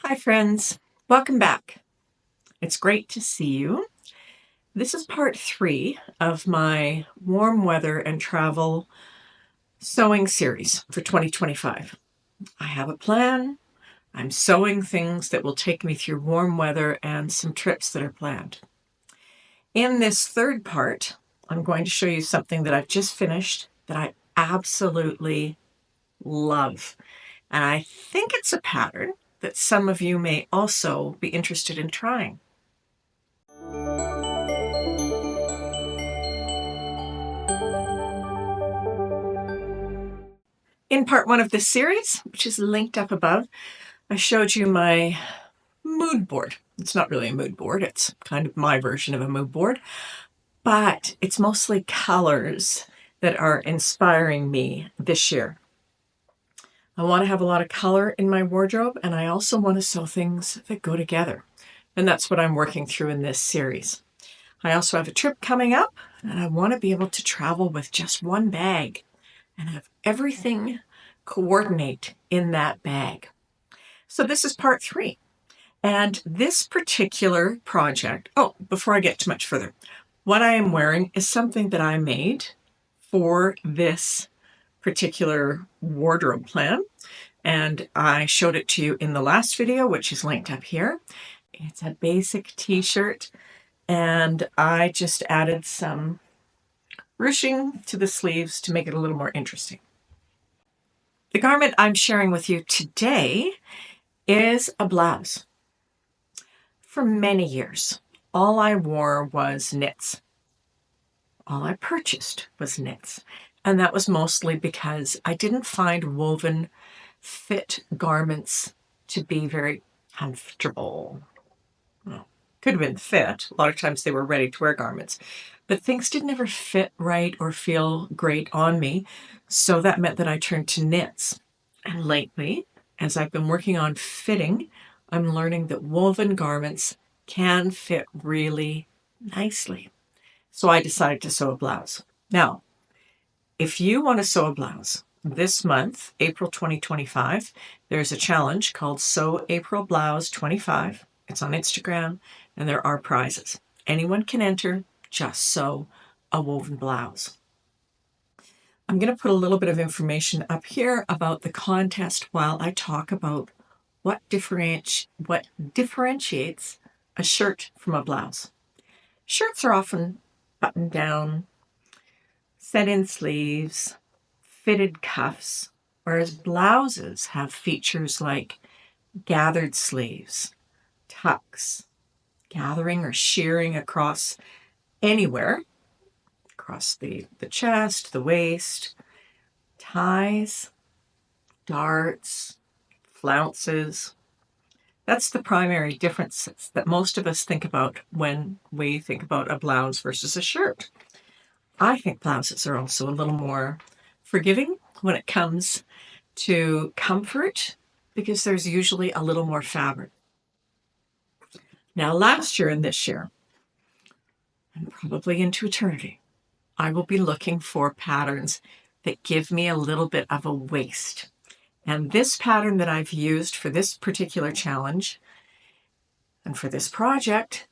Hi friends, welcome back. It's great to see you. This is part 3 of my warm weather and travel sewing series for 2025. I have a plan. I'm sewing things that will take me through warm weather and some trips that are planned. In this third part, I'm going to show you something that I've just finished that I absolutely love. And I think it's a pattern that some of you may also be interested in trying. In part 1 of this series, which is linked up above, I showed you my mood board. It's not really a mood board, it's kind of my version of a mood board, but it's mostly colors that are inspiring me this year. I want to have a lot of color in my wardrobe, and I also want to sew things that go together. And that's what I'm working through in this series. I also have a trip coming up, and I want to be able to travel with just one bag and have everything coordinate in that bag. So this is part 3. And this particular project, before I get too much further, what I am wearing is something that I made for this particular wardrobe plan. And I showed it to you in the last video, which is linked up here. It's a basic t-shirt, and I just added some ruching to the sleeves to make it a little more interesting. The garment I'm sharing with you today is a blouse. For many years, all I wore was knits. All I purchased was knits. And that was mostly because I didn't find woven fit garments to be very comfortable. Well, could have been fit. A lot of times they were ready-to-wear garments. But things didn't ever fit right or feel great on me. So that meant that I turned to knits. And lately, as I've been working on fitting, I'm learning that woven garments can fit really nicely. So I decided to sew a blouse. Now, if you want to sew a blouse, this month, April 2025, there's a challenge called Sew April Blouse 25. It's on Instagram, and there are prizes. Anyone can enter. Just sew a woven blouse. I'm going to put a little bit of information up here about the contest while I talk about what differentiates a shirt from a blouse. Shirts are often buttoned down, set-in sleeves, fitted cuffs, whereas blouses have features like gathered sleeves, tucks, gathering or shearing across anywhere, across the chest, the waist, ties, darts, flounces. That's the primary differences that most of us think about when we think about a blouse versus a shirt. I think blouses are also a little more forgiving when it comes to comfort because there's usually a little more fabric. Now, last year and this year, and probably into eternity, I will be looking for patterns that give me a little bit of a waist. And this pattern that I've used for this particular challenge and for this project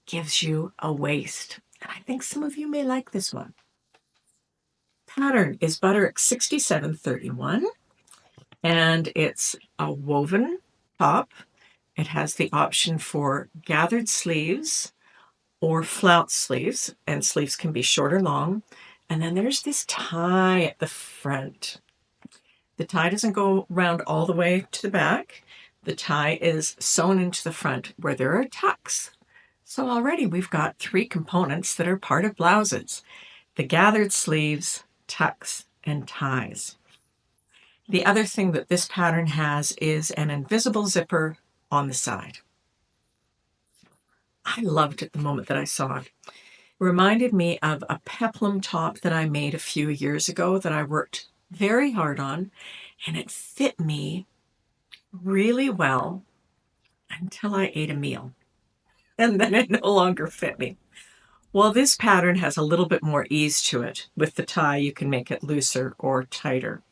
gives you a waist. And I think some of you may like this one. Pattern is Butterick 6731, and it's a woven top. It has the option for gathered sleeves or flounce sleeves, and sleeves can be short or long. And then there's this tie at the front. The tie doesn't go around all the way to the back. The tie is sewn into the front where there are tucks. So already we've got 3 components that are part of blouses: the gathered sleeves, tucks, and ties. The other thing that this pattern has is an invisible zipper on the side. I loved it the moment that I saw it. It reminded me of a peplum top that I made a few years ago that I worked very hard on, and it fit me really well until I ate a meal, and then it no longer fit me. Well, this pattern has a little bit more ease to it. With the tie, you can make it looser or tighter.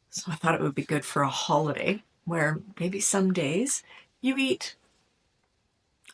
So I thought it would be good for a holiday where maybe some days you eat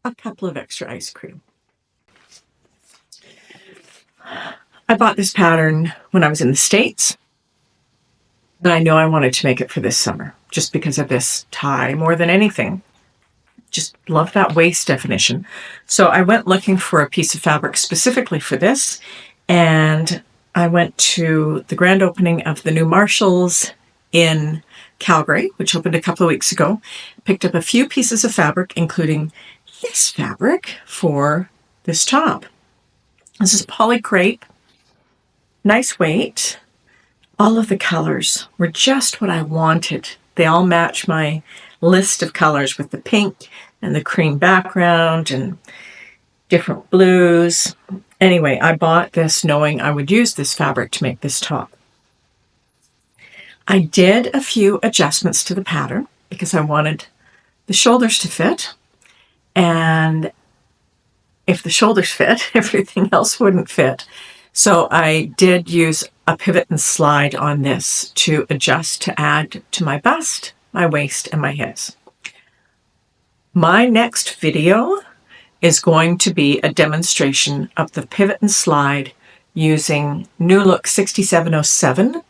a couple of extra ice cream. I bought this pattern when I was in the States, and I know I wanted to make it for this summer just because of this tie more than anything. Just love that waist definition. So I went looking for a piece of fabric specifically for this, and I went to the grand opening of the new Marshalls in Calgary, which opened a couple of weeks ago. Picked up a few pieces of fabric, including this fabric for this top. This is poly crepe, nice weight. All of the colors were just what I wanted. They all match my list of colors with the pink and the cream background and different blues. Anyway, I bought this knowing I would use this fabric to make this top. I did a few adjustments to the pattern because I wanted the shoulders to fit, and if the shoulders fit, everything else wouldn't fit. So I did use a pivot and slide on this to adjust to add to my bust, my waist, and my hips. My next video is going to be a demonstration of the pivot and slide using New Look 6707,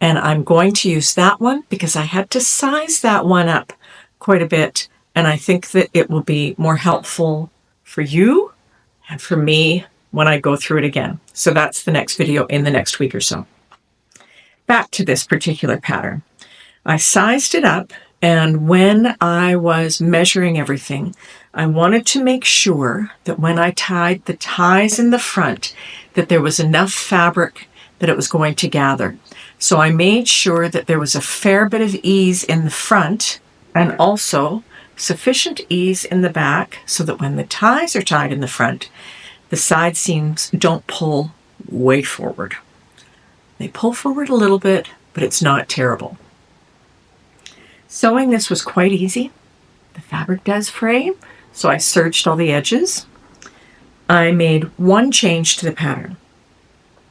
and I'm going to use that one because I had to size that one up quite a bit, and I think that it will be more helpful for you and for me when I go through it again. So that's the next video in the next week or so. Back to this particular pattern. I sized it up, and when I was measuring everything, I wanted to make sure that when I tied the ties in the front, that there was enough fabric that it was going to gather. So I made sure that there was a fair bit of ease in the front and also sufficient ease in the back so that when the ties are tied in the front, the side seams don't pull way forward. They pull forward a little bit, but it's not terrible. Sewing this was quite easy. The fabric does fray, so I serged all the edges. I made one change to the pattern.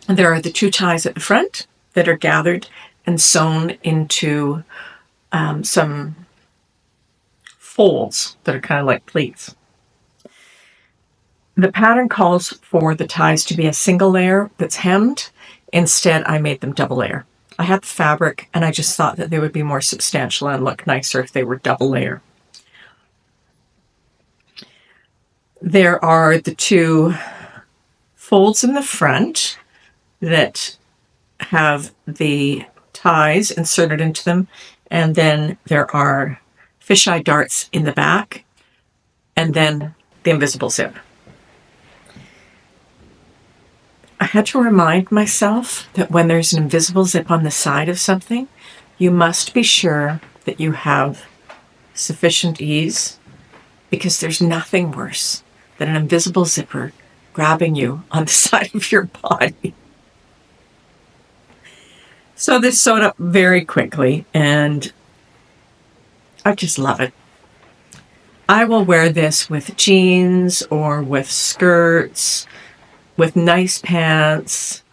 There are the two ties at the front that are gathered and sewn into some folds that are kind of like pleats. The pattern calls for the ties to be a single layer that's hemmed. Instead, I made them double layer. I had the fabric, and I just thought that they would be more substantial and look nicer if they were double layer. There are the two folds in the front that have the ties inserted into them, and then there are fisheye darts in the back, and then the invisible zip. I had to remind myself that when there's an invisible zip on the side of something, you must be sure that you have sufficient ease, because there's nothing worse than an invisible zipper grabbing you on the side of your body. So this sewed up very quickly, and I just love it. I will wear this with jeans or with skirts, with nice pants.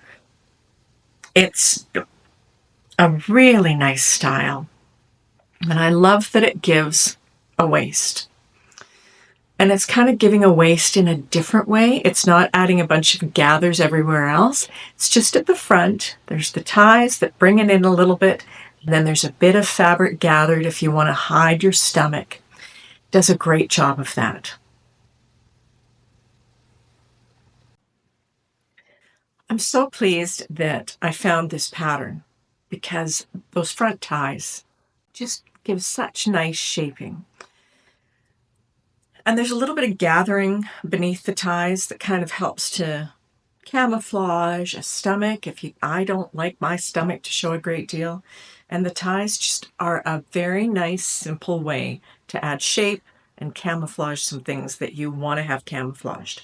It's a really nice style, and I love that it gives a waist. And it's kind of giving a waist in a different way. It's not adding a bunch of gathers everywhere else. It's just at the front. There's the ties that bring it in a little bit, and then there's a bit of fabric gathered if you want to hide your stomach. It does a great job of that. I'm so pleased that I found this pattern because those front ties just give such nice shaping. And there's a little bit of gathering beneath the ties that kind of helps to camouflage a stomach I don't like my stomach to show a great deal. And the ties just are a very nice, simple way to add shape and camouflage some things that you want to have camouflaged.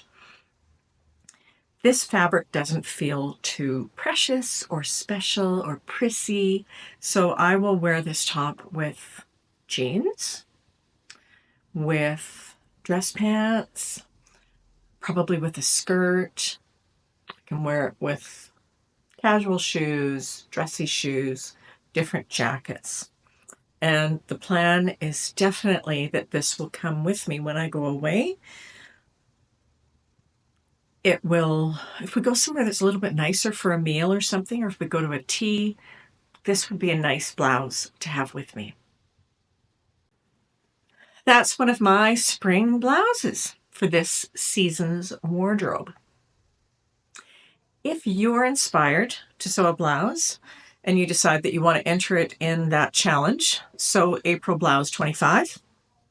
This fabric doesn't feel too precious or special or prissy, so I will wear this top with jeans, with dress pants, probably with a skirt. I can wear it with casual shoes, dressy shoes, different jackets. And the plan is definitely that this will come with me when I go away. It will, if we go somewhere that's a little bit nicer for a meal or something, or if we go to a tea, this would be a nice blouse to have with me. That's one of my spring blouses for this season's wardrobe. If you're inspired to sew a blouse and you decide that you want to enter it in that challenge, sew April Blouse 25.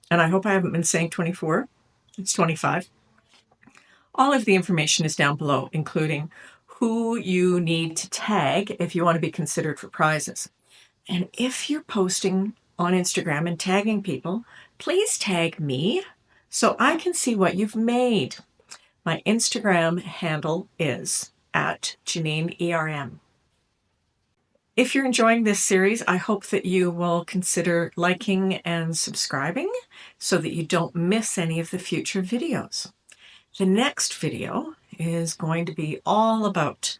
And I hope I haven't been saying 24. It's 25. All of the information is down below, including who you need to tag if you want to be considered for prizes. And if you're posting on Instagram and tagging people, please tag me so I can see what you've made. My Instagram handle is @JanineERM. If you're enjoying this series, I hope that you will consider liking and subscribing so that you don't miss any of the future videos. The next video is going to be all about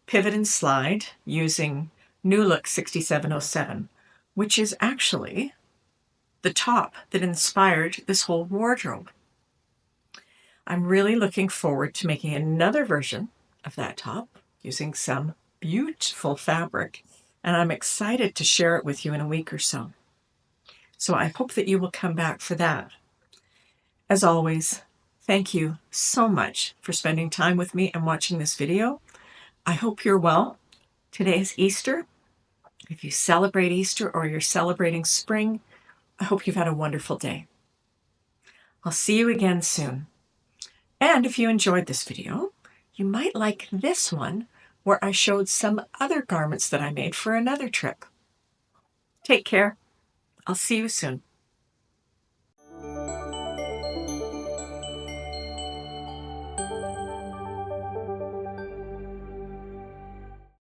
pivot and slide using New Look 6707, which is actually the top that inspired this whole wardrobe. I'm really looking forward to making another version of that top using some beautiful fabric, and I'm excited to share it with you in a week or so. So I hope that you will come back for that. As always, thank you so much for spending time with me and watching this video. I hope you're well. Today is Easter. If you celebrate Easter or you're celebrating spring, I hope you've had a wonderful day. I'll see you again soon. And if you enjoyed this video, you might like this one where I showed some other garments that I made for another trip. Take care. I'll see you soon.